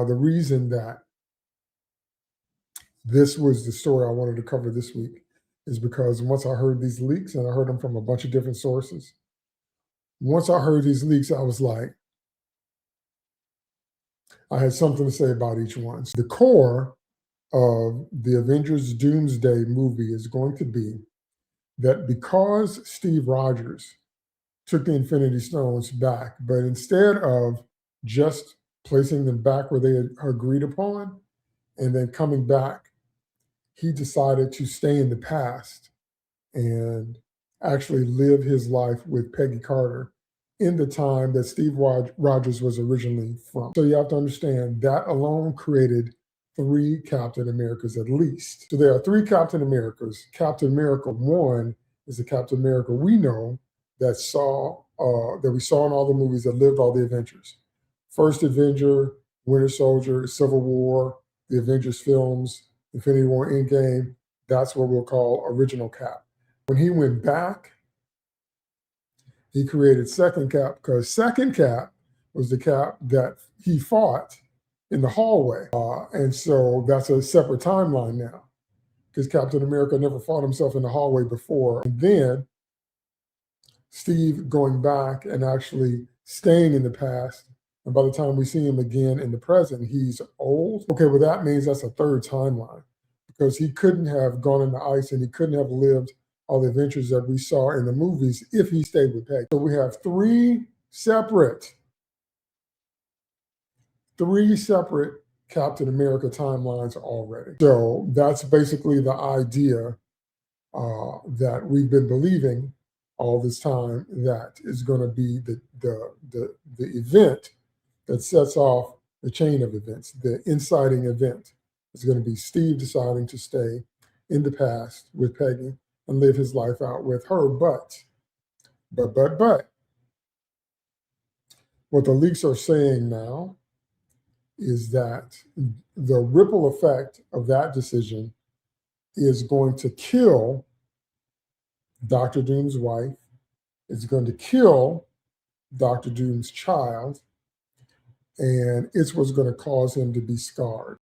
Now, the reason that this was the story I wanted to cover this week is because once I heard these leaks, and I heard them from a bunch of different sources, once I heard these leaks, I was like, I had something to say about each one. The core of the Avengers Doomsday movie is going to be that because Steve Rogers took the Infinity Stones back, but instead of just placing them back where they had agreed upon and then coming back, he decided to stay in the past and actually live his life with Peggy Carter in the time that Steve Rogers was originally from. So you have to understand that alone created three Captain Americas at least. So there are three Captain Americas. Captain America 1 is the Captain America we know that we saw in all the movies that lived all the adventures. First Avenger, Winter Soldier, Civil War, the Avengers films, Infinity War, Endgame. That's what we'll call original Cap. When he went back, he created Second Cap because Second Cap was the Cap that he fought in the hallway. And so that's a separate timeline now because Captain America never fought himself in the hallway before. And then Steve going back and actually staying in the past. And by the time we see him again in the present, he's old. Okay, well, that means that's a third timeline because he couldn't have gone in the ice and he couldn't have lived all the adventures that we saw in the movies if he stayed with Peggy. So we have three separate Captain America timelines already. So that's basically the idea that we've been believing all this time that is going to be the event that sets off the chain of events. The inciting event is going to be Steve deciding to stay in the past with Peggy and live his life out with her. But what the leaks are saying now is that the ripple effect of that decision is going to kill Dr. Doom's wife. It's going to kill Dr. Doom's child. And it's what's going to cause him to be scarred.